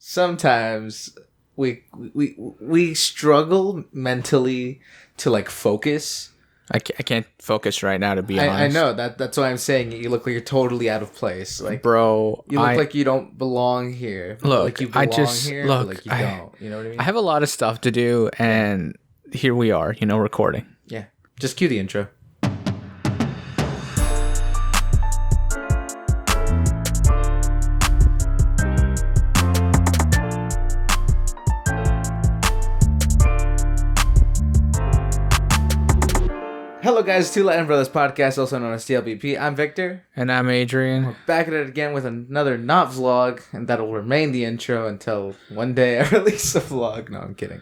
sometimes we struggle mentally to like focus. I can't focus right now, to be honest. I know that's why I'm saying you look like you're totally out of place. Like, bro, you look like you don't belong here. Look, like you belong here, look, but like you don't. You know what I mean? I have a lot of stuff to do, and here we are, recording. Yeah. Just cue the intro. Hello guys, T.L.B.P Brothers Podcast, also known as T.L.B.P. I'm Victor. And I'm Adrian. We're back at it again with another not vlog, and that'll remain the intro until one day I release a vlog. No, I'm kidding.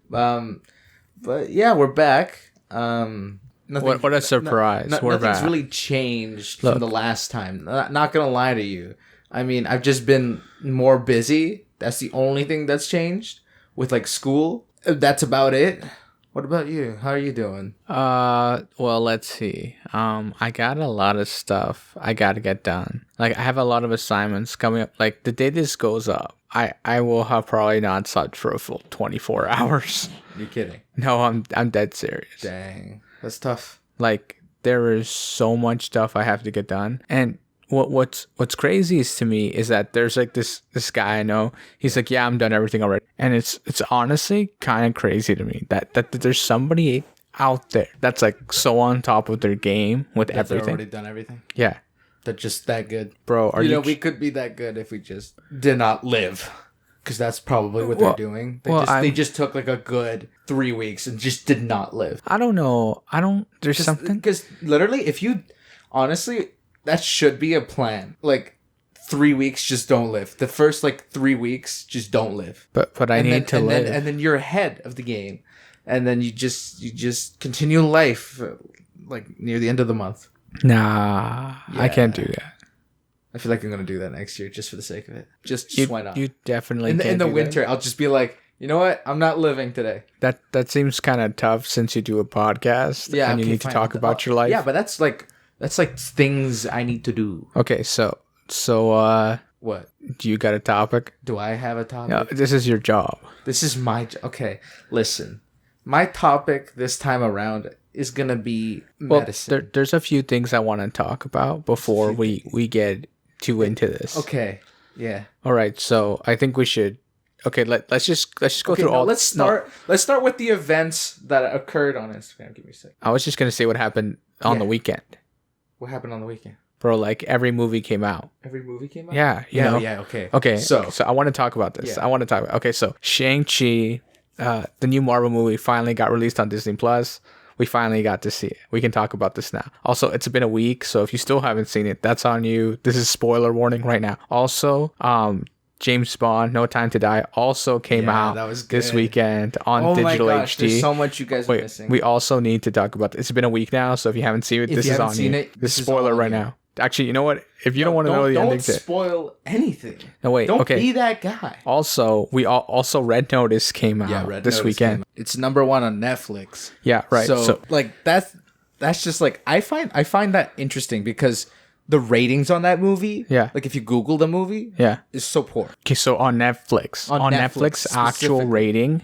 But yeah, we're back. What a surprise. We're back. Nothing's really changed from the last time. Not gonna lie to you. I mean, I've just been more busy. That's the only thing that's changed with like school. That's about it. What about you? How are you doing? Well, let's see. I got a lot of stuff I gotta get done. Like, I have a lot of assignments coming up. Like, the day this goes up, I will have probably not slept for a full 24 hours. You're kidding? No, I'm dead serious. Dang, that's tough. Like, there is so much stuff I have to get done, and what's craziest to me is that there's like this guy I know. He's like, yeah, I'm done everything already, and it's honestly kind of crazy to me that there's somebody out there that's like so on top of their game with everything. They've already done everything. Yeah, they're just that good, bro. We could be that good if we just did not live, because that's probably what they're doing. They just took like a good 3 weeks and just did not live. I don't know. There's something, because literally, if you honestly. That should be a plan. Like 3 weeks, just don't live. The first like 3 weeks, just don't live. But I need to live. And then you're ahead of the game, and then you just continue life like near the end of the month. Nah, yeah. I can't do that. I feel like I'm gonna do that next year just for the sake of it. Just why not? You definitely in the winter. That. I'll just be like, you know what? I'm not living today. That seems kind of tough since you do a podcast. Yeah, and you need to talk about your life. Yeah, but that's like things I need to do. Okay, so what? Do you got a topic? Do I have a topic? No, this is your job. This is my okay. Listen, my topic this time around is gonna be medicine. Well, there's a few things I want to talk about before we get too into this. Okay. Yeah. All right. So I think we should. Okay. Let's just go through all. Let's start with the events that occurred on Instagram. Give me a second. I was just gonna say what happened on the weekend. What happened on the weekend? Bro, like every movie came out. Every movie came out? Yeah. You know? Yeah, okay. Okay. So I want to talk about this. Yeah. Okay, so Shang-Chi, the new Marvel movie finally got released on Disney Plus. We finally got to see it. We can talk about this now. Also, it's been a week, so if you still haven't seen it, that's on you. This is spoiler warning right now. Also, James Bond, No Time to Die also came out this weekend on digital HD. There's so much you guys are missing. We also need to talk about this. It's been a week now, so if you haven't seen it, this is on you. This is spoiler right now. Actually, you know what? If you don't want to know the ending, don't spoil anything. No, wait. Don't be that guy. Also, also Red Notice came out this weekend. It's number 1 on Netflix. Yeah, right. So like that's just like I find that interesting because the ratings on that movie, like if you Google the movie, is so poor. Okay, so on Netflix, actual rating,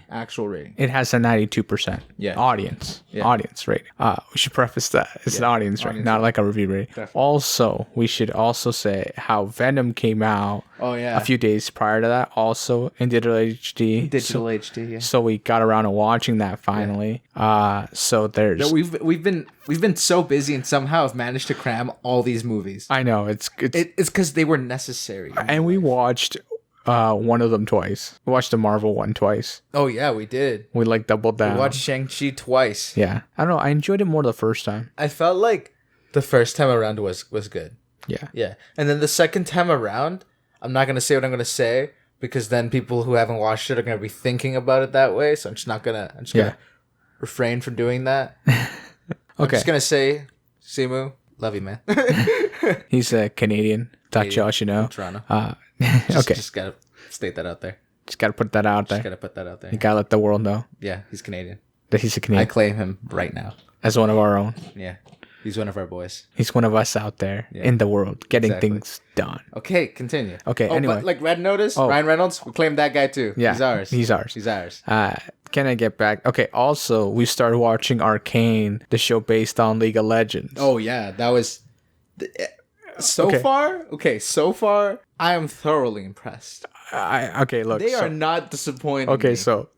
it has a 92% audience rating. We should preface that it's an audience rating, not like a review rating. Definitely. Also, we should also say how Venom came out. A few days prior to that, also in digital HD. So we got around to watching that finally. So there's we've been so busy and somehow have managed to cram all these movies. I know it's because they were necessary. And we watched one of them twice. We watched the Marvel one twice. Oh yeah, we did. We like doubled down. We watched Shang-Chi twice. Yeah, I don't know. I enjoyed it more the first time. I felt like the first time around was good. Yeah. And then the second time around, I'm not gonna say what I'm gonna say because then people who haven't watched it are gonna be thinking about it that way. So I'm just gonna refrain from doing that. I'm just gonna say, Simu, love you, man. He's a Canadian. Talk Josh, you know. Toronto. Okay. Just gotta state that out there. Just gotta put that out there. You gotta let the world know. Yeah, he's Canadian. That he's a Canadian. I claim him right now as one of our own. Yeah. He's one of our boys. He's one of us out there in the world getting things done. Okay, continue. Okay, anyway. But like Red Notice, Ryan Reynolds, we claim that guy too. Yeah. He's ours. Can I get back? Okay, also, we started watching Arcane, the show based on League of Legends. Oh, yeah. That was... So far, I am thoroughly impressed. Look. They are not disappointing. Okay, me. so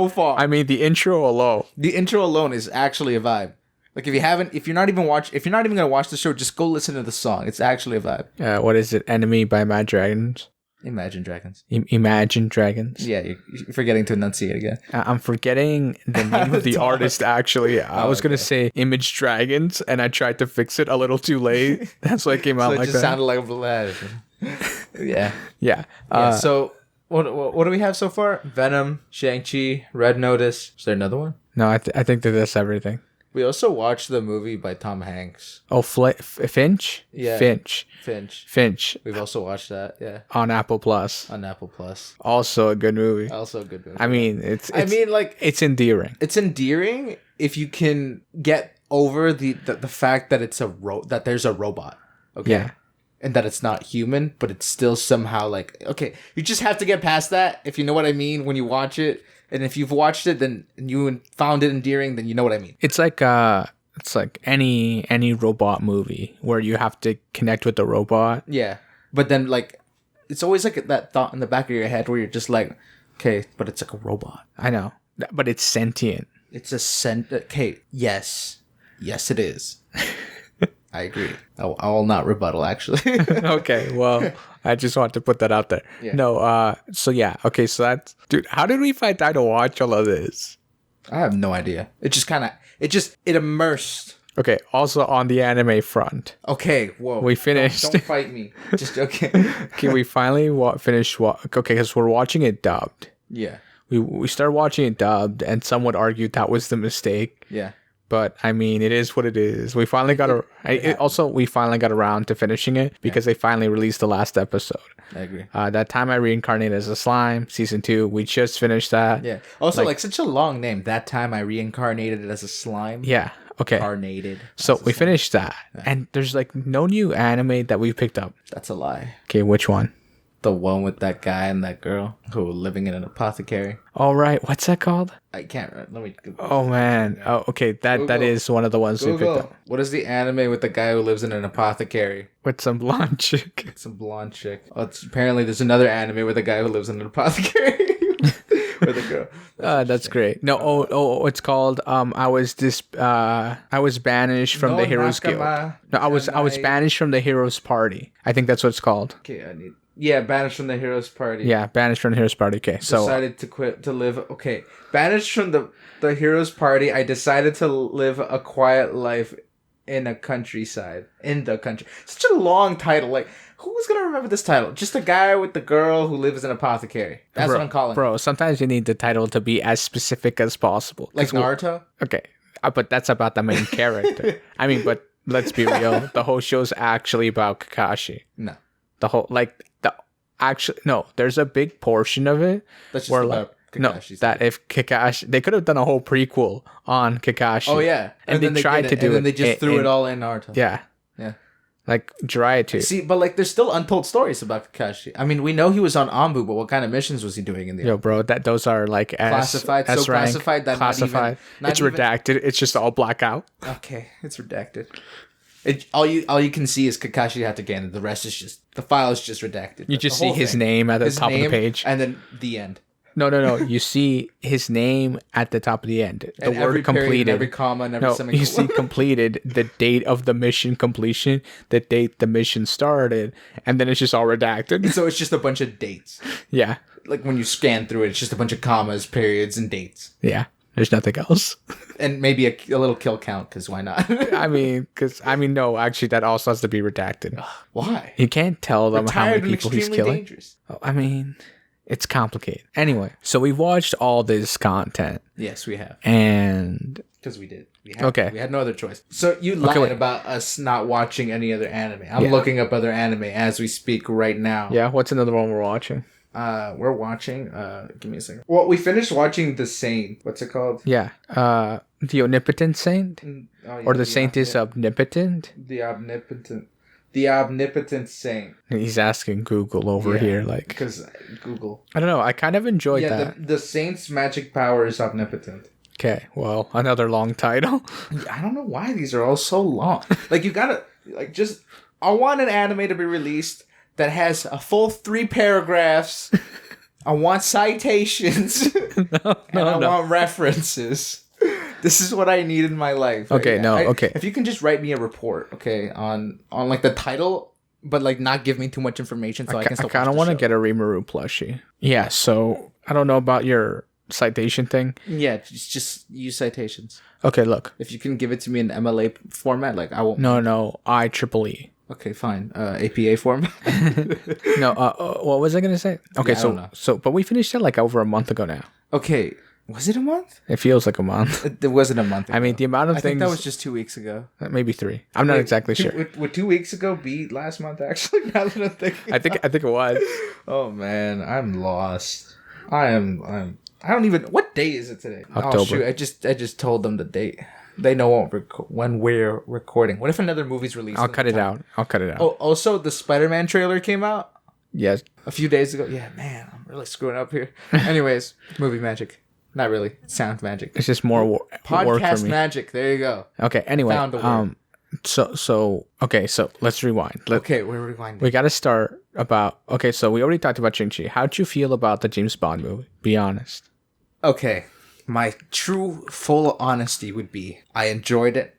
far. I mean, the intro alone is actually a vibe. Like if you're not even gonna watch the show, just go listen to the song. It's actually a vibe. What is it? Enemy by Mad Dragons? Imagine Dragons. Imagine Dragons. Yeah, you're forgetting to enunciate again. I'm forgetting the name of the artist, actually. I was going to say Image Dragons, and I tried to fix it a little too late. That's why it came out like that. It just sounded like a Yeah. Yeah. So, what do we have so far? Venom, Shang-Chi, Red Notice. Is there another one? No, I think that that's everything. We also watched the movie by Tom Hanks. Oh, Finch? Yeah. Finch. We've also watched that, yeah. On Apple Plus. Also a good movie. I mean, it's it's endearing. It's endearing if you can get over the fact that that there's a robot. Okay. Yeah. And that it's not human, but it's still somehow like, okay, you just have to get past that, if you know what I mean, when you watch it. And if you've watched it, then you found it endearing, then you know what I mean. It's like any robot movie where you have to connect with the robot. Yeah, but then like it's always like that thought in the back of your head where you're just like, okay, but it's like a robot. I know, but it's sentient. It's a Okay, yes, it is. I agree. I will not rebuttal, actually. Okay, well, I just want to put that out there. Yeah. No, so yeah, okay, so that's... Dude, how did we find time to watch all of this? I have no idea. It immersed. Okay, also on the anime front. Okay, whoa. We finished... Don't fight me. Just, okay. Okay, we finally finished... Okay, because we're watching it dubbed. Yeah. We started watching it dubbed, and some would argue that was the mistake. Yeah. But I mean, it is what it is. We finally got we finally got around to finishing it because they finally released the last episode. I agree. That Time I Reincarnated as a Slime, season 2. We just finished that. Yeah. Also, like such a long name. That Time I Reincarnated as a Slime. Yeah. Okay. Incarnated. So we finished that, and there's like no new anime that we picked up. That's a lie. Okay, which one? The one with that guy and that girl who were living in an apothecary. All right, what's that called? I can't. Let me. Google. Oh man. Oh, okay. That is one of the ones we picked up. What is the anime with the guy who lives in an apothecary with some blonde chick? Oh, apparently there's another anime with a guy who lives in an apothecary. With a girl. That's great. No, it's called I was banished from the Heroes Guild. No, I was banished from the Heroes Party. I think that's what it's called. Okay, banished from the Heroes Party. Yeah, banished from the Heroes Party. Okay, so decided to quit to live. Okay, banished from the Heroes Party. I decided to live a quiet life in a countryside. In the country. Such a long title. Like, who's gonna remember this title? Just a guy with the girl who lives in an apothecary. That's what I'm calling. Bro, sometimes you need the title to be as specific as possible. Like Naruto. Okay, but that's about the main character. I mean, but let's be real. The whole show's actually about Kakashi. No. There's a big portion of it that's just about Kakashi's if Kakashi, they could have done a whole prequel on Kakashi. Oh yeah, and they tried to do it, and then they just threw it all in Naruto. Yeah, like tried to. See, but like, there's still untold stories about Kakashi. I mean, we know he was on Anbu, but what kind of missions was he doing in the? Yo, bro, those are like classified, S rank, classified that classified. It's redacted. It's just all blackout. Okay, it's redacted. All you can see is Kakashi Hatagana. The rest is just the file is just redacted. You just see his name at the top of the page, and then the end. No. You see his name at the top of the end. The and word completed. Every comma and every semicolon. You see completed, the date of the mission completion, the date the mission started, and then it's just all redacted. So it's just a bunch of dates. Yeah. Like when you scan through it, it's just a bunch of commas, periods, and dates. Yeah. There's nothing else. And maybe a little kill count, because why not? No, actually, that also has to be redacted. Why? You can't tell them how many people he's killing. Dangerous. It's complicated. Anyway, so we've watched all this content. Yes, we have. And... Because we did. We had no other choice. So you lied about us not watching any other anime. I'm looking up other anime as we speak right now. Yeah, what's another one we're watching? we're watching. Give me a second. Well, we finished watching The Saint. What's it called? Yeah. The Omnipotent Saint, or the Saint is omnipotent. The Omnipotent Saint. He's asking Google over here, like, because Google. I don't know. I kind of enjoyed that. The Saint's magic power is omnipotent. Okay, well, another long title. I don't know why these are all so long. Like, you gotta, like, just, I want an anime to be released that has a full 3 paragraphs. I want citations. I want references. This is what I need in my life. Okay, okay. If you can just write me a report, okay, on like the title, but like not give me too much information so I can still I kind of want to get a Rimuru plushie. Yeah, so I don't know about your citation thing. Yeah, just use citations. Okay, look. If you can give it to me in MLA format, like I won't. No, IEEE. Okay, fine. APA format. No, what was I gonna say? Okay, yeah, so but we finished it like over a month ago now. Okay. Was it a month? It feels like a month. It wasn't a month ago. I mean, the amount of things... I think that was just 2 weeks ago. Maybe 3. I'm not exactly sure. Would 2 weeks ago be last month, actually? Now that I'm thinking I think it was. Oh, man. I'm lost. I don't even... What day is it today? October. Oh, shoot. I just told them the date. They know when we're recording. What if another movie's released? I'll cut it out. Oh, also, the Spider-Man trailer came out? Yes. A few days ago. Yeah, man. I'm really screwing up here. Anyways, movie magic. Not really. Sound magic. It's just more work for me. Podcast magic. There you go. Okay. Anyway, so let's rewind. Okay, we're rewinding. We got to start about. Okay, so we already talked about Shang-Chi. How'd you feel about the James Bond movie? Be honest. Okay, my true full honesty would be I enjoyed it,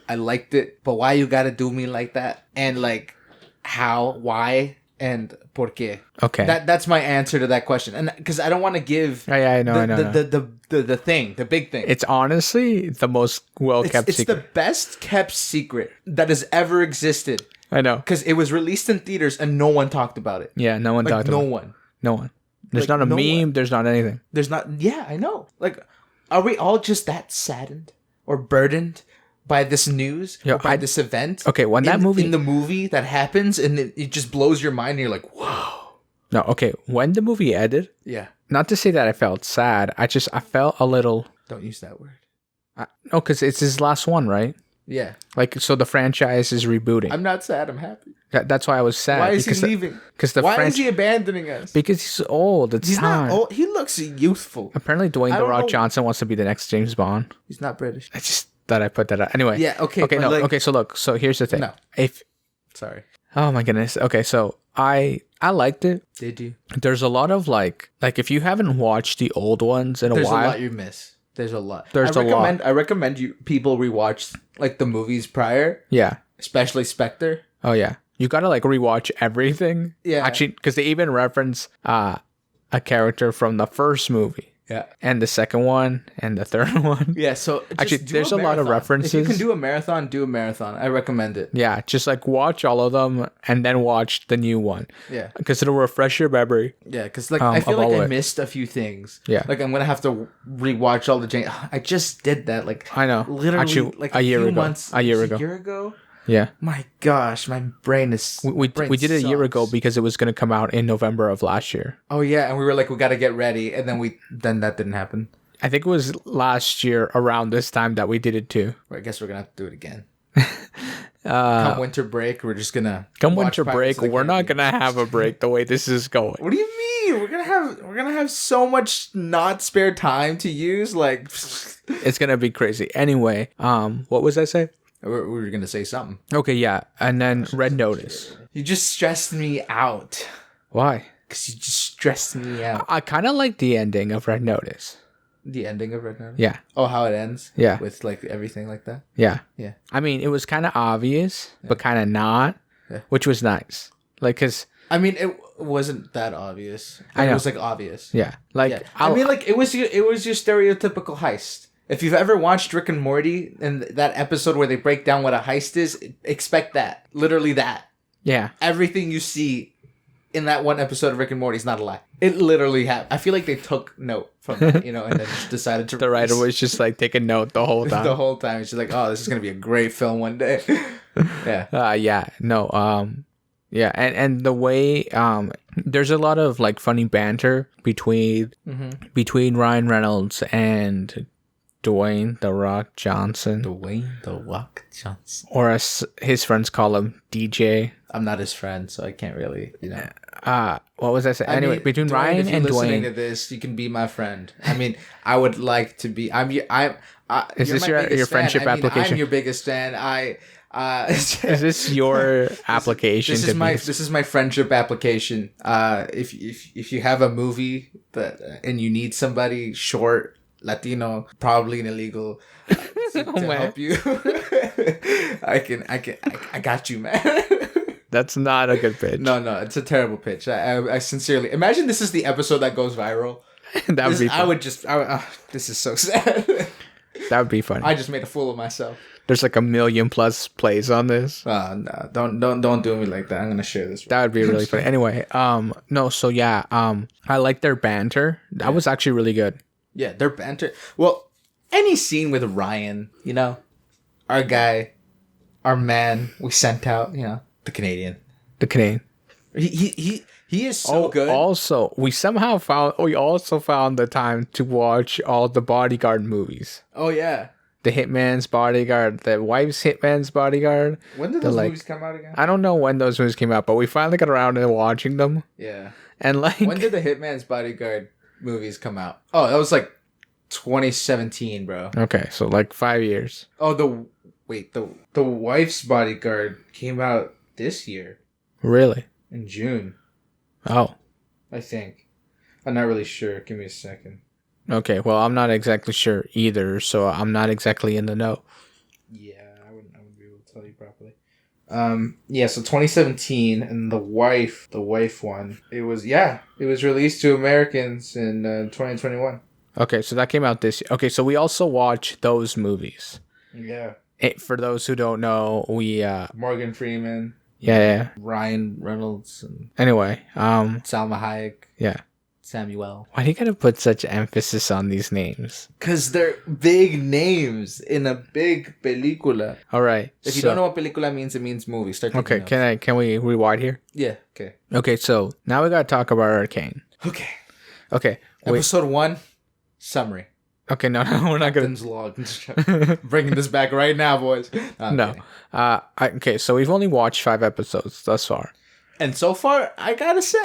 I liked it, but why you gotta do me like that? And like, how? Why? And por qué? Okay, that's my answer to that question, and because I don't want to give. I know. The thing, the big thing. It's honestly the most well-kept secret. It's the best kept secret that has ever existed. I know. Because it was released in theaters and no one talked about it. Yeah, no one talked about it. No one. There's not a meme. There's not anything. There's not. Yeah, I know. Like, are we all just that saddened or burdened by this news, or by this event? Okay, when that movie... In the movie that happens and it just blows your mind and you're like, whoa. No, okay. When the movie ended... Yeah. Not to say that I felt sad. I felt a little... Don't use that word. No, because it's his last one, right? Yeah. Like, so the franchise is rebooting. I'm not sad. I'm happy. That's why I was sad. Why is he leaving? Why is he abandoning us? Because he's old. He's not old. He looks youthful. Apparently, Dwayne "The Rock" Johnson wants to be the next James Bond. He's not British. I just thought I put that out. Anyway. Yeah, okay. Okay, no. Like, okay, so look. So here's the thing. No. Sorry. Oh, my goodness. Okay, so I liked it. Did you? There's a lot of, like if you haven't watched the old ones in a while. There's a lot you miss. There's a lot. I recommend people rewatch, like, the movies prior. Yeah. Especially Spectre. Oh, yeah. You gotta like rewatch everything. Yeah. Actually, because they even reference a character from the first movie. Yeah. And the second one and the third one. Yeah. So actually, there's a lot of references. If you can do a marathon, do a marathon. I recommend it. Yeah. Just like watch all of them and then watch the new one. Yeah. Because it'll refresh your memory. Yeah. Because like I feel like I missed a few things. Yeah. Like I'm gonna have to rewatch all the. I just did that. Like I know. Literally, actually, like a year ago. A year ago. Yeah. My gosh, my brain is... We did it a year ago because it was going to come out in November of last year. Oh, yeah. And we were like, we got to get ready. And then that didn't happen. I think it was last year around this time that we did it too. Well, I guess we're going to have to do it again. Come winter break, we're just going to... Come winter break, we're not going to have a break the way this is going. What do you mean? We're going to have so much not spare time to use. Like... It's going to be crazy. Anyway, what was I saying? We were going to say something. Okay, yeah. And then Red Notice. You just stressed me out. Why? Because you just stressed me out. I kind of like the ending of Red Notice. The ending of Red Notice? Yeah. Oh, how it ends? Yeah. With like everything like that? Yeah. Yeah. I mean, it was kind of obvious, but kind of not, which was nice. Like, because... I mean, it wasn't that obvious. I know. It was like obvious. Yeah. Like, yeah. I mean, like it was your stereotypical heist. If you've ever watched Rick and Morty and that episode where they break down what a heist is, expect that. Literally that. Yeah. Everything you see in that one episode of Rick and Morty is not a lie. It literally happened. I feel like they took note from that, and then just decided to... The writer was just like taking note the whole time. The whole time. She's like, oh, this is going to be a great film one day. Yeah. Yeah. No. Yeah, and the way there's a lot of like funny banter between Ryan Reynolds and Dwayne The Rock Johnson. Dwayne The Rock Johnson. Or as his friends call him, DJ. I'm not his friend, so I can't really, what was I saying? Anyway, between Dwayne, Ryan if you're and listening Dwayne. to this, you can be my friend. I mean, I would like to be. Is this your friendship application? I'm your biggest fan. Is this your application? This is my friendship application. If you have a movie and you need somebody short, Latino, probably an illegal, to help you, I got you, man. That's not a good pitch. No, it's a terrible pitch. I sincerely imagine this is the episode that goes viral. That would be fun. This is so sad. That would be funny. I just made a fool of myself. There's like 1 million plus plays on this. No, don't do me like that. I'm gonna share this. That would be really funny. Anyway, no, so yeah, I like their banter. That was actually really good. Yeah, their banter. Well, any scene with Ryan, our guy, our man, we sent out, the Canadian. He is so good. Also, we also found the time to watch all the Bodyguard movies. Oh yeah. The Hitman's Bodyguard, the Wife's Hitman's Bodyguard. When did those movies come out again? I don't know when those movies came out, but we finally got around to watching them. Yeah. And when did the Hitman's Bodyguard movies come out? Oh, that was like 2017, bro. Okay, so like 5 years. Oh, the Wife's Bodyguard came out this year. Really? In June. Oh. I think. I'm not really sure. Give me a second. Okay, well, I'm not exactly sure either, so I'm not exactly in the know. Yeah, I wouldn't be able to tell you properly. So 2017, and the wife one, it was released to Americans in 2021. Okay, so that came out this year. Okay, so we also watch those movies. Yeah. For those who don't know, we Morgan Freeman. Yeah. Ryan Reynolds. Anyway, Salma Hayek. Yeah. Samuel. Why do you gotta put such emphasis on these names? Because they're big names in a big película. All right. If you don't know what película means, it means movie. Start taking notes. Can we rewind here? Yeah. Okay. Okay. So now we gotta talk about Arcane. Okay. Episode 1 summary. Okay. No, we're not gonna log. Bringing this back right now, boys. No. Okay. So we've only watched 5 episodes thus far. And so far, I gotta say...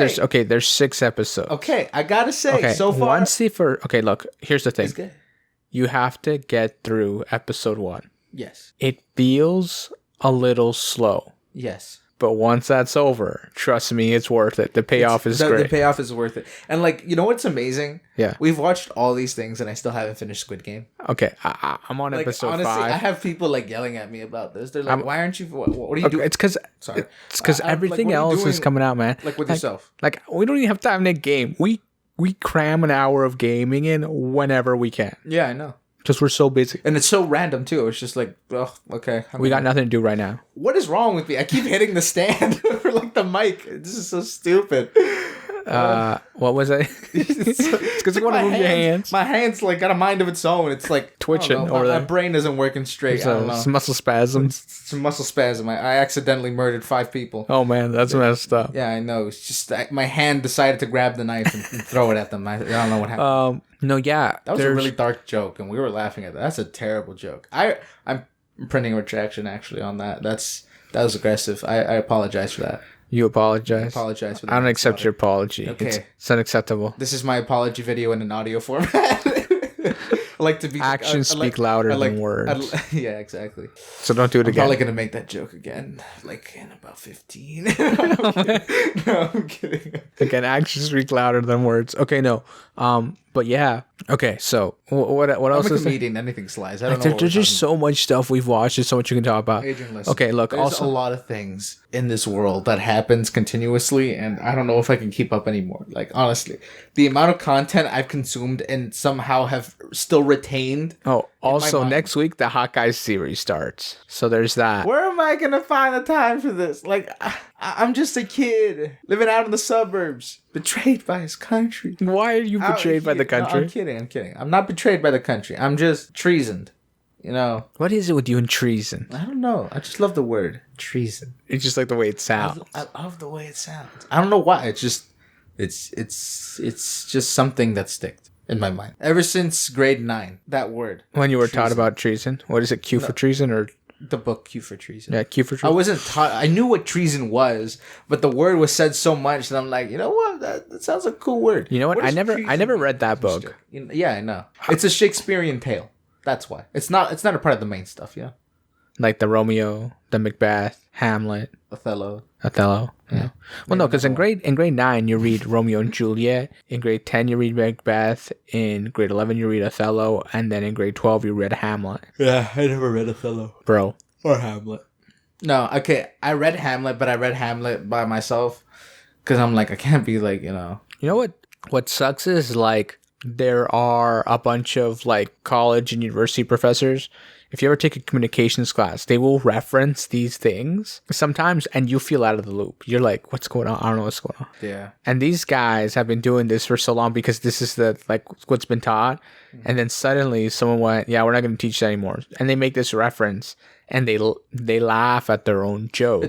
There's 6 episodes. Okay, I gotta say, so far... Okay, look, here's the thing. It's good. You have to get through episode 1. Yes. It feels a little slow. Yes. But once that's over, trust me, it's worth it. The payoff is great. The payoff is worth it. And what's amazing? Yeah. We've watched all these things and I still haven't finished Squid Game. Okay, I'm on episode 5. I have people yelling at me about this. They're like, why aren't you... What are you doing? It's because everything else is coming out, man. With yourself. We don't even have time to game. We cram an hour of gaming in whenever we can. Yeah, I know. Because we're so busy. And it's so random, too. It's just like, oh, okay. We got nothing to do right now. What is wrong with me? I keep hitting the stand for, the mic. This is so stupid. What was I? It's because you want to move your hands. My hands, got a mind of its own. It's twitching. My brain isn't working straight. I don't know. It's muscle spasm. It's a muscle spasm. I accidentally murdered 5 people. Oh, man. That's messed up. Yeah, I know. It's just my hand decided to grab the knife and throw it at them. I don't know what happened. No, yeah. That was a really dark joke, and we were laughing at that. That's a terrible joke. I'm printing a retraction, actually, on that. That was aggressive. I apologize for that. You apologize? I apologize for that. I don't accept your apology. Okay. It's unacceptable. This is my apology video in an audio format. I like to be... Actions speak louder than words. Yeah, exactly. So don't do it again. I'm probably going to make that joke again, in about 15. No, I'm kidding. Again, actions speak louder than words. Okay, no. But yeah. Okay, so what else is there? I'm a comedian. Anything slides. I don't know. There's just so much stuff we've watched. There's so much you can talk about. Adrian, listen. Okay, look. There's also a lot of things in this world that happens continuously, and I don't know if I can keep up anymore. Honestly, the amount of content I've consumed and somehow have still retained. Oh, also next week the Hawkeye series starts. So there's that. Where am I gonna find the time for this? I'm just a kid living out in the suburbs, betrayed by his country. Why are you betrayed by the country? No, I'm kidding. I'm not betrayed by the country. I'm just treasoned. You know. What is it with you and treason? I don't know. I just love the word treason. It's just like the way it sounds. I love the way it sounds. I don't know why. It's just something that sticks in my mind ever since grade 9. That word. When you were taught about treason, what is it? Q for treason or the book Q for treason? Yeah, Q for treason. I wasn't taught. I knew what treason was, but the word was said so much that I'm like, you know what? That sounds like a cool word. You know what? I never read that book. Yeah, I know. It's a Shakespearean tale. That's why. It's not a part of the main stuff. Yeah. Like the Romeo, the Macbeth, Hamlet, Othello. Yeah. Well, no, because in grade 9 you read Romeo and Juliet. In grade 10 you read Macbeth. In grade 11 you read Othello, and then in grade 12 you read Hamlet. Yeah, I never read Othello, bro, or Hamlet. No, okay, I read Hamlet, but I read Hamlet by myself because I'm like, I can't be like, you know. You know what? What sucks is like there are a bunch of like college and university professors. If you ever take a communications class, they will reference these things sometimes and you feel out of the loop. You're like, what's going on? I don't know what's going on. Yeah. And these guys have been doing this for so long because this is what's been taught. Mm-hmm. And then suddenly someone went, yeah, we're not going to teach that anymore. And they make this reference and they laugh at their own joke.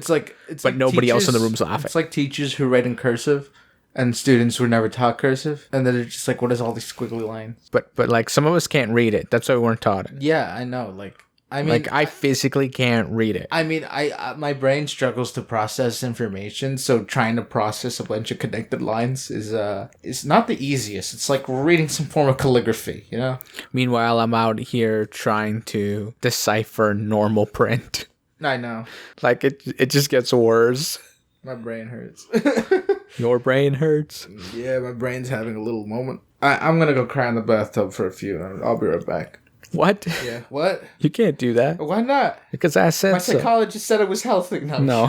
But nobody else in the room's laughing. It's like teachers who write in cursive. And students were never taught cursive, and then they're just like, "What is all these squiggly lines?" But like some of us can't read it. That's why we weren't taught it. Yeah, I know. I physically can't read it. I mean, my brain struggles to process information, so trying to process a bunch of connected lines is not the easiest. It's like reading some form of calligraphy, you know. Meanwhile, I'm out here trying to decipher normal print. I know. Like it just gets worse. My brain hurts. Your brain hurts? Yeah, my brain's having a little moment. I'm going to go cry in the bathtub for a few. I'll be right back. What? Yeah, what? You can't do that. Why not? Because I said my psychologist said it was healthy. No.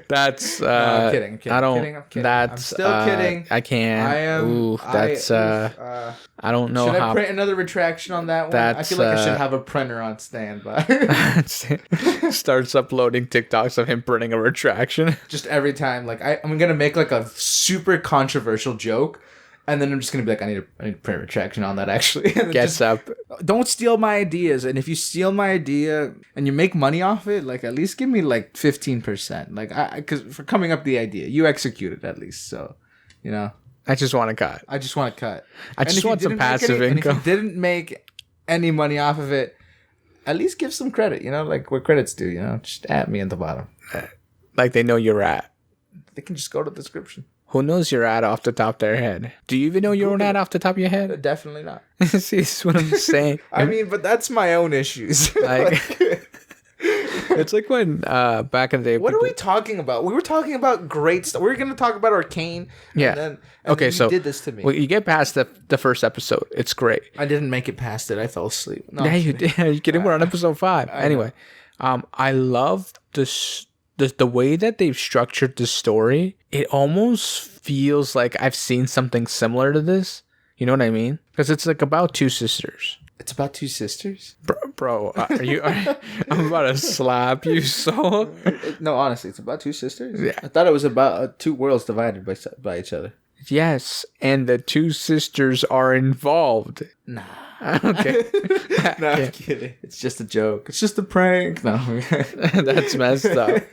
That's... I'm kidding. I'm kidding. That's... I'm still kidding. I can't. I am... Ooh, that's... I don't know should how... I print another retraction on that one? I feel like I should have a printer on standby. Starts uploading TikToks of him printing a retraction. Just every time. Like, I'm going to make like a super controversial joke. And then I'm just going to be like, I need to print a retraction on that, actually. Gets up. Don't steal my ideas. And if you steal my idea and you make money off it, like, at least give me, like, 15%. Like, because for coming up with the idea, you executed at least. So, you know. I just want to cut. I just want some passive income. And if you didn't make any money off of it, at least give some credit, you know, like where credit's due, you know. Just at me at the bottom. Like they know you're at. They can just go to the description. Who knows your ad off the top of their head? Do you even know your own ad off the top of your head? Definitely not. See, this is what I'm saying. I mean, but that's my own issues. It's like when back in the day. What are we talking about? We were talking about great stuff. We were going to talk about Arcane. Yeah. And then you did this to me. Well, you get past the first episode. It's great. I didn't make it past it. I fell asleep. No, yeah, you did. You're kidding? We're on episode 5. Anyway, I love the way that they've structured the story. It almost feels like I've seen something similar to this. You know what I mean? Because it's like about 2 sisters. It's about 2 sisters? Bro, are you? I'm about to slap you so. No, honestly, it's about 2 sisters? Yeah. I thought it was about 2 worlds divided by each other. Yes, and the 2 sisters are involved. Nah. Okay. No, I'm kidding. It's just a joke. It's just a prank. No. That's messed up.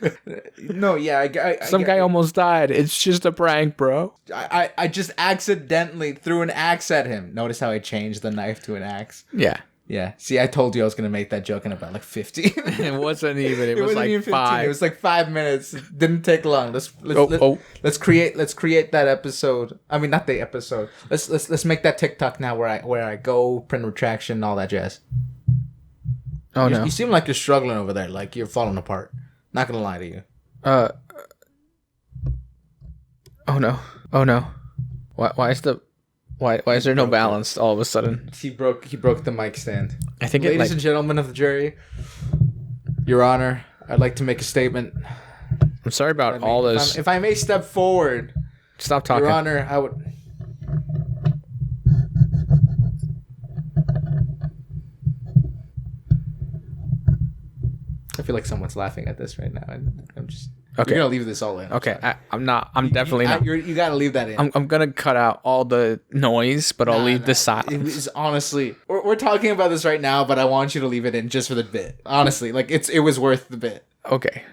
No, yeah. Some guy almost died. It's just a prank, bro. I just accidentally threw an axe at him. Notice how I changed the knife to an axe? Yeah. Yeah. See, I told you I was going to make that joke in about like 50. It wasn't even. It was like even 5. It was like 5 minutes. It didn't take long. Let's create that episode. I mean, not the episode. Let's make that TikTok now where I go print retraction, all that jazz. Oh no. You seem like you're struggling over there, like you're falling apart. Not going to lie to you. Oh no. Why is there no balance all of a sudden? He broke the mic stand. I think Ladies and gentlemen of the jury, Your Honor, I'd like to make a statement. I'm sorry about all this. If I may step forward. Stop talking. Your Honor, I would... I feel like someone's laughing at this right now. I'm just... Okay. You're gonna leave this all in. Okay, I'm not. I'm definitely not. You gotta leave that in. I'm gonna cut out all the noise, but I'll leave the silence. It was honestly, we're talking about this right now, but I want you to leave it in just for the bit. Honestly, like it was worth the bit. Okay.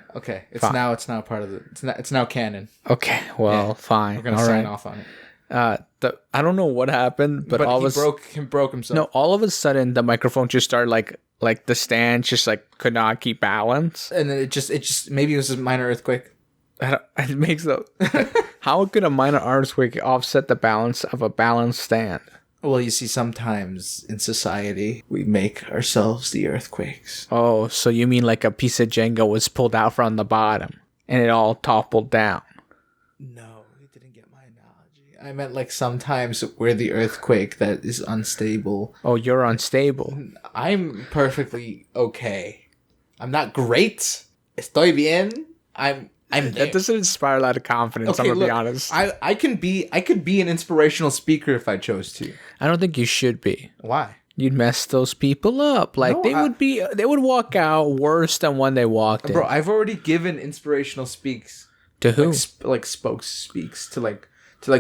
It's fine. It's now part of the. It's now canon. Okay. Well, fine. We're gonna sign off on it. I don't know what happened, but all he broke himself. No, all of a sudden the microphone just started like the stand just like could not keep balance, and then it just maybe it was a minor earthquake. It makes how could a minor earthquake offset the balance of a balanced stand? Well, you see, sometimes in society we make ourselves the earthquakes. Oh, so you mean like a piece of Jenga was pulled out from the bottom and it all toppled down? No, you didn't get my analogy. I meant like sometimes we're the earthquake that is unstable. Oh, you're unstable. I'm perfectly okay. I'm not great. Estoy bien. I'm there. That doesn't inspire a lot of confidence. Okay, I'm gonna be honest. I could be an inspirational speaker if I chose to. I don't think you should be. Why? You'd mess those people up. Like they would walk out worse than when they walked in. Bro, I've already given inspirational speaks to who? Like spokes speaks to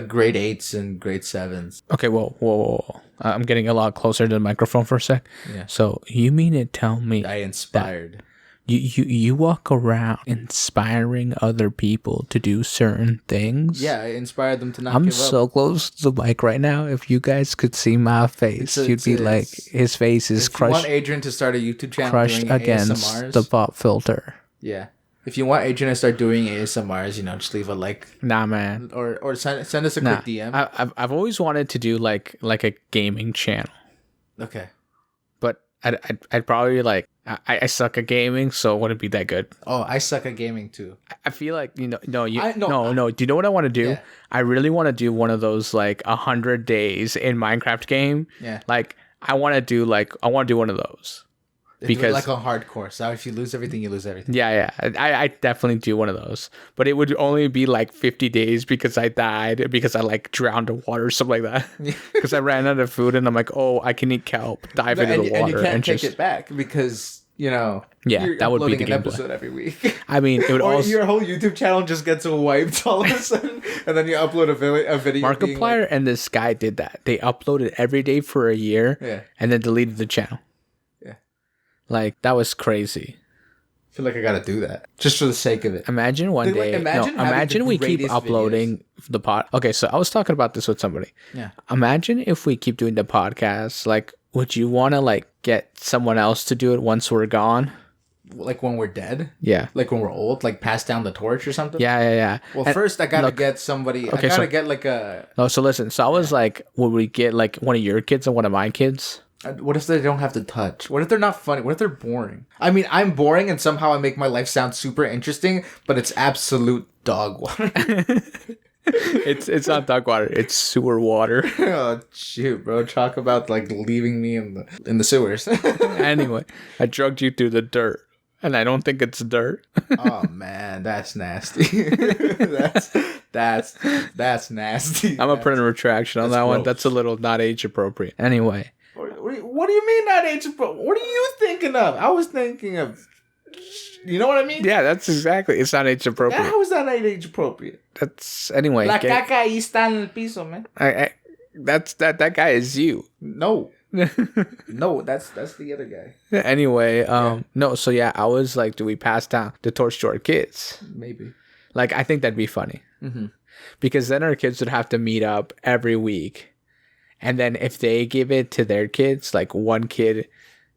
grade 8s and grade 7s. Okay, whoa. I'm getting a lot closer to the microphone for a sec. Yeah. So you mean to tell me I inspired? You walk around inspiring other people to do certain things? Yeah, I inspired them to not give up. I'm so close to the mic right now. If you guys could see my face, you'd be like, his face is crushed. If you want Adrian to start a YouTube channel crushed doing against ASMRs, the pop filter. Yeah. If you want Adrian to start doing ASMRs, just leave a like. Nah, man. Or send us a quick DM. I've always wanted to do like a gaming channel. Okay. But I'd probably I suck at gaming, so it wouldn't be that good. Oh, I suck at gaming too. I feel like no. Do you know what I want to do? Yeah. I really want to do one of those 100 days in Minecraft game. Yeah. I want to do one of those. Because like a hardcore. So if you lose everything, you lose everything. Yeah. I definitely do one of those. But it would only be 50 days because I died because I drowned in water or something like that. Because I ran out of food and I'm like, oh, I can eat kelp, dive into the water, and you can't take it back because you're that would be the an episode every week. I mean, it would also your whole YouTube channel just gets wiped all of a sudden, and then you upload a video. Markiplier and this guy did that. They uploaded every day for a year, and then deleted the channel. That was crazy. I feel like I gotta do that just for the sake of it. Imagine one day. Imagine we keep uploading the pod. Okay, so I was talking about this with somebody. Yeah. Imagine if we keep doing the podcast. Would you want to get someone else to do it once we're gone? Like when we're dead? Yeah. Like when we're old? Like pass down the torch or something? Yeah. Well, first I gotta get somebody. Okay, I gotta get a. No, so listen. So I was would we get one of your kids and one of my kids? What if they don't have to touch? What if they're not funny? What if they're boring? I mean, I'm boring and somehow I make my life sound super interesting, but it's absolute dog water. It's not dog water. It's sewer water. Oh shoot, bro! Talk about leaving me in the sewers. Anyway, I drugged you through the dirt, and I don't think it's dirt. Oh man, that's nasty. that's nasty. I'm gonna put in a retraction on that gross one. That's a little not age appropriate. Anyway. What do you mean not age appropriate? What are you thinking of? I was thinking of, you know what I mean? Yeah, that's exactly. It's not age appropriate. How is that not age appropriate? That's anyway. La caca ahí está en el piso, man. That guy is you. No, no, that's the other guy. Anyway, no. So yeah, I was do we pass down the torch to our kids? Maybe. I think that'd be funny. Mm-hmm. Because then our kids would have to meet up every week. And then if they give it to their kids, one kid,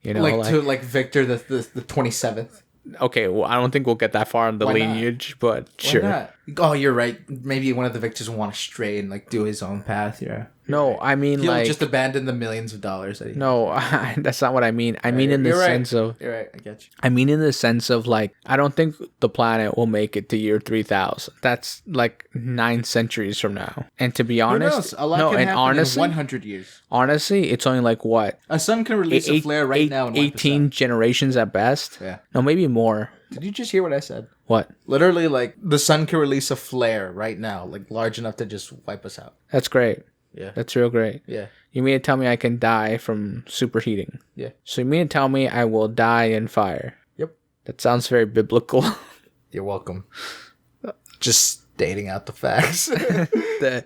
to Victor the 27th. Okay, well, I don't think we'll get that far in the lineage, but sure. Why not? Oh, you're right. Maybe one of the Victors will want to stray and do his own path. Yeah. No, I mean he'll just abandon the millions of dollars that he No, that's not what I mean. I mean in the sense of You're right. I get you. I mean in the sense of I don't think the planet will make it to year 3000. That's 9 centuries from now. And to be honest, who knows? A lot can happen honestly, in 100 years. Honestly, it's only what? A sun can release a flare right now in 18 generations at best. Yeah. No, maybe more. Did you just hear what I said? What? Literally, the sun can release a flare right now, large enough to just wipe us out. That's great. Yeah. That's real great. Yeah. You mean to tell me I can die from superheating? Yeah. So you mean to tell me I will die in fire? Yep. That sounds very biblical. You're welcome. just stating out the facts that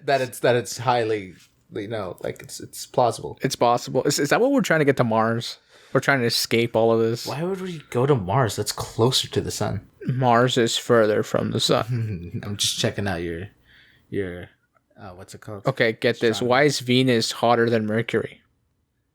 it's highly, like it's plausible. It's possible. Is that what we're trying to get to Mars? We're trying to escape all of this. Why would we go to Mars? That's closer to the sun. Mars is further from the sun. I'm just checking out your what's it called? Okay, get this. Why is Venus hotter than Mercury?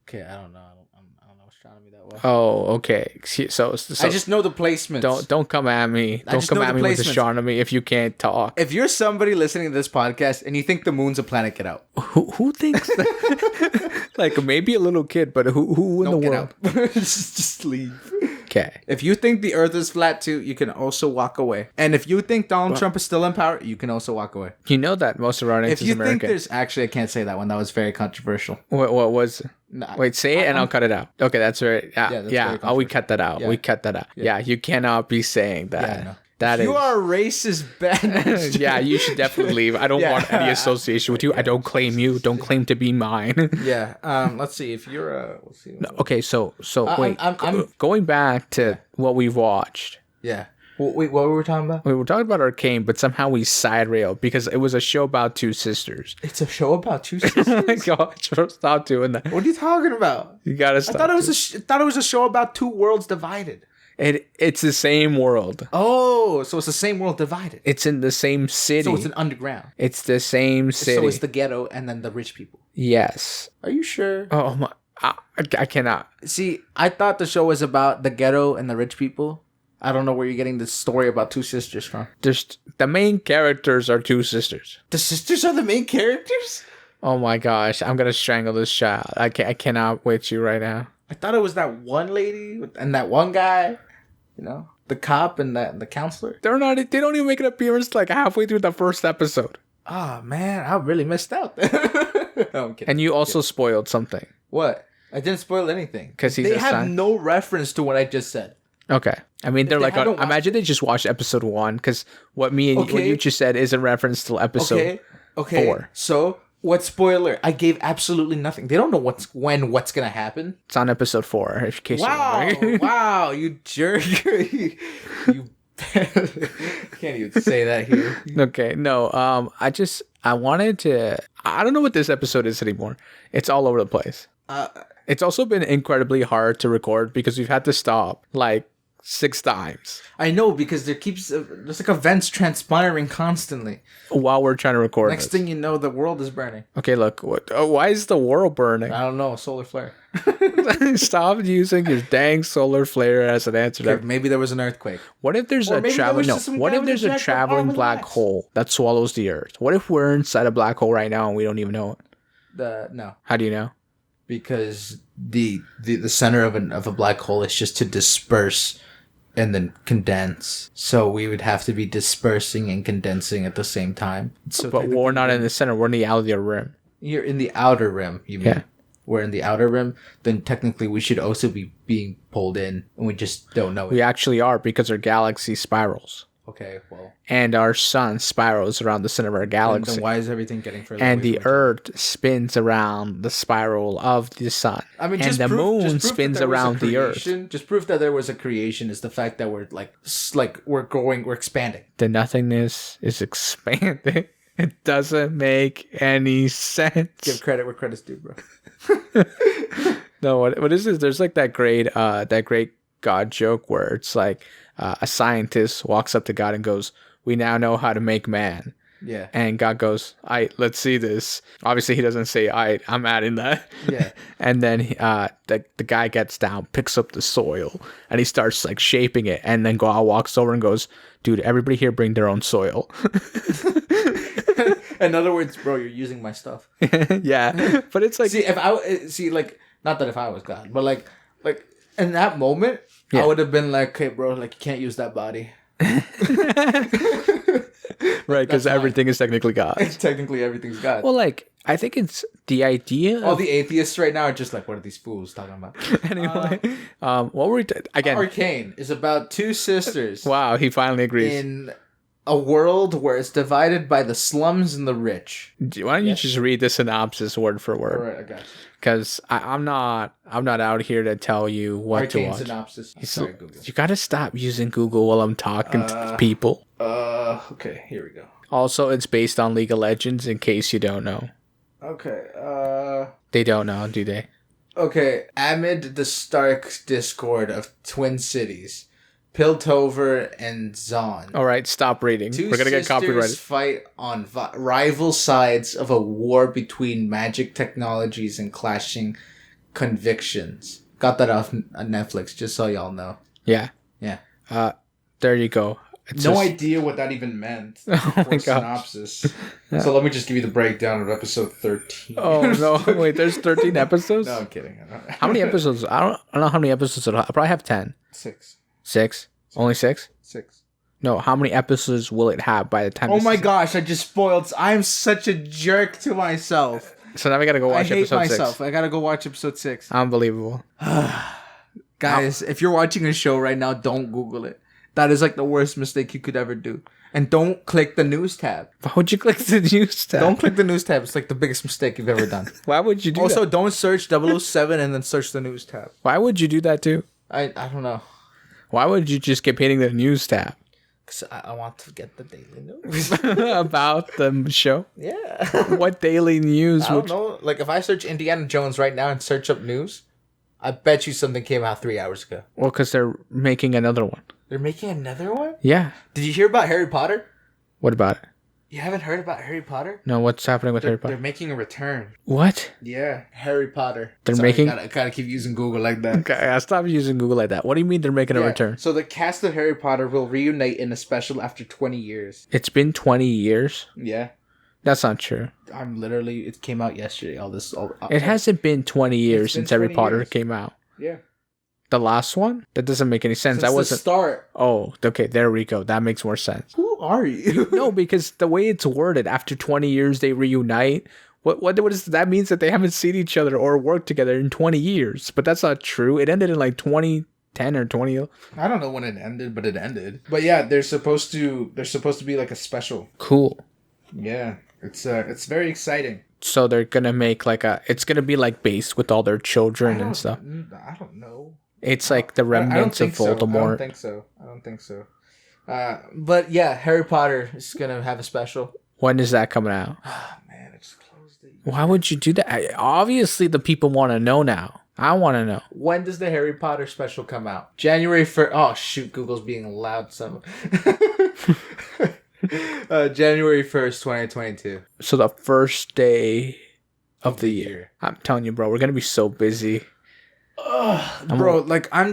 Okay, I don't know. I don't know astronomy that well. Oh, okay. So I just know the placements. Don't come at me. Don't come at me with astronomy if you can't talk. If you're somebody listening to this podcast and you think the moon's a planet, get out. Who thinks that? Like maybe a little kid, but who in the world? Just leave. Okay. If you think the Earth is flat too, you can also walk away. And if you think Donald Trump is still in power, you can also walk away. You know that most of our audience is American. If you think there's actually, I can't say that one. That was very controversial. What was? No, wait, say it and I'll cut it out. Okay, that's right. Yeah. Oh, we cut that out. Yeah. We cut that out. Yeah, you cannot be saying that. Yeah, no. That you are a racist bad. Yeah, you should definitely leave. I don't want any association with you. I don't claim you. Don't claim to be mine. Yeah. Let's see. If you're a, let's see. No, okay. So wait. I'm going back to what we've watched. Yeah. Wait, what were we talking about? We were talking about Arcane, but somehow we side railed because it was a show about two sisters. It's a show about two sisters? Oh my gosh, stop doing that. What are you talking about? You gotta stop. I thought it was a show about two worlds divided. It's the same world. Oh, so it's the same world divided. It's in the same city. So it's an underground. It's the same city. So it's the ghetto and then the rich people. Yes. Are you sure? Oh my, I cannot. See, I thought the show was about the ghetto and the rich people. I don't know where you're getting this story about two sisters from. The main characters are two sisters. The sisters are the main characters? Oh my gosh, I'm gonna strangle this child. I cannot wait you right now. I thought it was that one lady and that one guy. You know, the cop and the counselor. They don't even make an appearance like halfway through the first episode. Oh man, I really missed out. No, I'm kidding. And you also spoiled something. What? I didn't spoil anything. Because they have no reference to what I just said. Okay. I mean, they're like, imagine they just watched episode 1, because what you just said is a reference to episode 4. So, what spoiler? I gave absolutely nothing. They don't know what's gonna happen. It's on episode 4, in case you're wondering. Wow, you jerk. you can't even say that here. Okay, no, I wanted to, I don't know what this episode is anymore. It's all over the place. It's also been incredibly hard to record because we've had to stop, like, 6 times. I know, because there's like events transpiring constantly while we're trying to record. Next thing you know, the world is burning. Okay, look. Why is the world burning? I don't know. Solar flare. Stop using your dang solar flare as an answer. Okay, maybe there was an earthquake. What if there's a traveling black hole that swallows the Earth? What if we're inside a black hole right now and we don't even know it? No. How do you know? Because the center of a black hole is just to disperse and then condense. So we would have to be dispersing and condensing at the same time. So but we're not in the center. We're in the outer rim. You're in the outer rim, you mean? Yeah. We're in the outer rim. Then technically we should also be being pulled in, and we just don't know it. We actually are, because our galaxy spirals. Okay, well. And our sun spirals around the center of our galaxy. Then why is everything getting further and the Earth spins around the spiral of the sun. I mean, and the moon spins around the Earth. Just proof that there was a creation is the fact that we're we're expanding. The nothingness is expanding. It doesn't make any sense. Give credit where credit's due, bro. No, what is this? There's like that great God joke where it's like, a scientist walks up to God and goes, "We now know how to make man." Yeah. And God goes, let's see this." Obviously, he doesn't say, I'm adding that. Yeah. And then the guy gets down, picks up the soil, and he starts like shaping it. And then God walks over and goes, "Dude, everybody here bring their own soil." In other words, bro, you're using my stuff. Yeah. But it's like, not that if I was God, but like in that moment, yeah. I would have been like, "Okay, bro, like you can't use that body." Right, because everything is technically God. Technically, everything's God. Well, like, I think it's the idea. All the atheists right now are just like, "What are these fools talking about?" Anyway, what were we again? Arcane is about two sisters. Wow, he finally agrees. In a world where it's divided by the slums and the rich. Why don't you just read the synopsis word for word? All right, I got you. Because I'm not out here to tell you what Arcane to watch. synopsis. Sorry, Google. You gotta stop using Google while I'm talking to people. Okay, here we go. Also, it's based on League of Legends, in case you don't know. Okay, They don't know, do they? Okay, amid the stark discord of twin cities, Piltover and Zon. All right, stop reading. We're gonna get copyrighted. Fight on rival sides of a war between magic technologies and clashing convictions. Got that off Netflix, just so y'all know. Yeah. There you go. It's no idea what that even meant. Oh my synopsis. Yeah. So let me just give you the breakdown of episode 13. Oh no! Wait, there's 13 episodes. No, I'm kidding. How many episodes? I don't know how many episodes it'll have. I probably have 10. 6. 6? Only 6? 6. No, how many episodes will it have by the time? Oh my gosh! I just spoiled. I'm such a jerk to myself. So now we gotta go watch episode 6. I hate myself. I gotta go watch episode 6. Unbelievable. Guys, if you're watching a show right now, don't Google it. That is like the worst mistake you could ever do. And don't click the news tab. Why would you click the news tab? Don't click the news tab. It's like the biggest mistake you've ever done. Why would you do that? Also, don't search 007 and then search the news tab. Why would you do that too? I don't know. Why would you just keep hitting the news tab? Because I want to get the daily news. About the show? Yeah. What daily news? I don't know. Like if I search Indiana Jones right now and search up news, I bet you something came out 3 hours ago. Well, because they're making another one. They're making another one? Yeah. Did you hear about Harry Potter? What about it? You haven't heard about Harry Potter? No, what's happening with Harry Potter? They're making a return. What? Yeah, Harry Potter. They're making... Gotta keep using Google like that. Okay, I stopped using Google like that. What do you mean they're making a return? So the cast of Harry Potter will reunite in a special after 20 years. It's been 20 years? Yeah. That's not true. It came out yesterday. It hasn't been 20 years since Harry Potter came out. Yeah. The last one? That doesn't make any sense. That wasn't the start. Oh, okay. There we go. That makes more sense. Who are you? No, because the way it's worded, after 20 years they reunite. What does that means that they haven't seen each other or worked together in 20 years? But that's not true. It ended in like 2010 or 20. I don't know when it ended, but it ended. But yeah, there's supposed to be like a special. Cool. Yeah, it's very exciting. So they're gonna make it's gonna be like based with all their children and stuff. I don't know. It's like the remnants of Voldemort. I don't think so. But yeah, Harry Potter is gonna have a special. When is that coming out? Oh man, it's closed. Why would you do that? Obviously, the people want to know now. I want to know. When does the Harry Potter special come out? January 1st. Oh shoot, Google's being loud. January 1st, 2022. So the first day of the year. I'm telling you, bro, we're gonna be so busy. Bro, I'm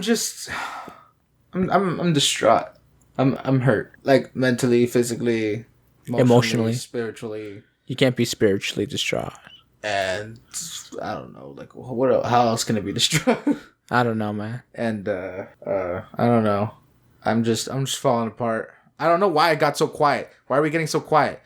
distraught. I'm hurt. Like mentally, physically, emotionally, spiritually. You can't be spiritually distraught. And I don't know, how else can it be distraught? I don't know, man. And I don't know. I'm just falling apart. I don't know why I got so quiet. Why are we getting so quiet?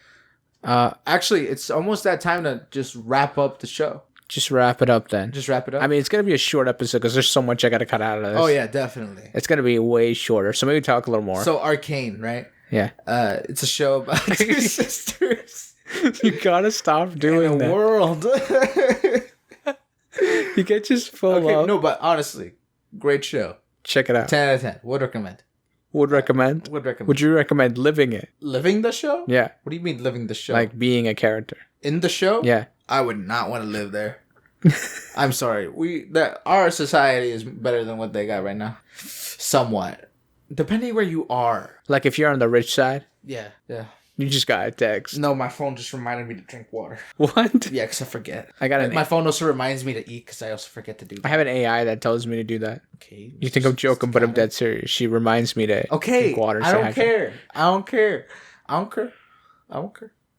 Actually, it's almost that time to just wrap up the show. Just wrap it up then. Just wrap it up? I mean, it's going to be a short episode because there's so much I got to cut out of this. Oh, yeah, definitely. It's going to be way shorter. So maybe talk a little more. So Arcane, right? Yeah. It's a show about two sisters. You got to stop doing that. World. You can't just full up. No, but honestly, great show. Check it out. 10 out of 10. Would recommend. Would recommend? Would recommend. Would you recommend living it? Living the show? Yeah. What do you mean living the show? Like being a character. In the show? Yeah. I would not want to live there. I'm sorry. Our society is better than what they got right now. Somewhat. Depending where you are. Like if you're on the rich side? Yeah. You just got a text. No, my phone just reminded me to drink water. What? Yeah, because I forget. My phone also reminds me to eat because I also forget to do that. I have an AI that tells me to do that. Okay. You think I'm joking, but I'm dead serious. She reminds me to drink water. I don't care. I'm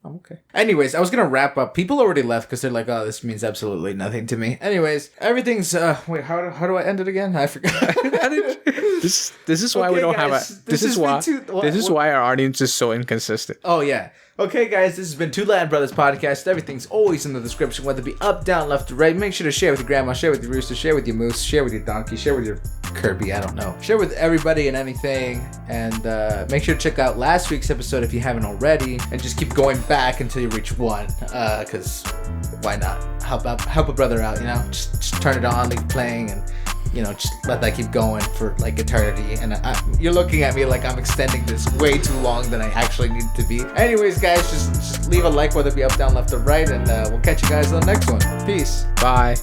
okay. Anyways, I was going to wrap up. People already left because they're like, oh, this means absolutely nothing to me. Anyways, everything's... wait, how do I end it again? I forgot. This is why we don't have a... This is why our audience is so inconsistent. Oh, yeah. Okay, guys, this has been Two Latin Brothers Podcast. Everything's always in the description, whether it be up, down, left, or right. Make sure to share with your grandma, share with your rooster, share with your moose, share with your donkey, share with your Kirby. I don't know. Share with everybody and anything. And make sure to check out last week's episode if you haven't already. And just keep going back until you reach 1. Because why not? Help a brother out, you know? Just turn it on, leave playing, and you know, just let that keep going for like eternity. And you're looking at me like I'm extending this way too long than I actually need to be. Anyways, guys, just leave a like, whether it be up, down, left, or right, and we'll catch you guys on the next one. Peace. Bye.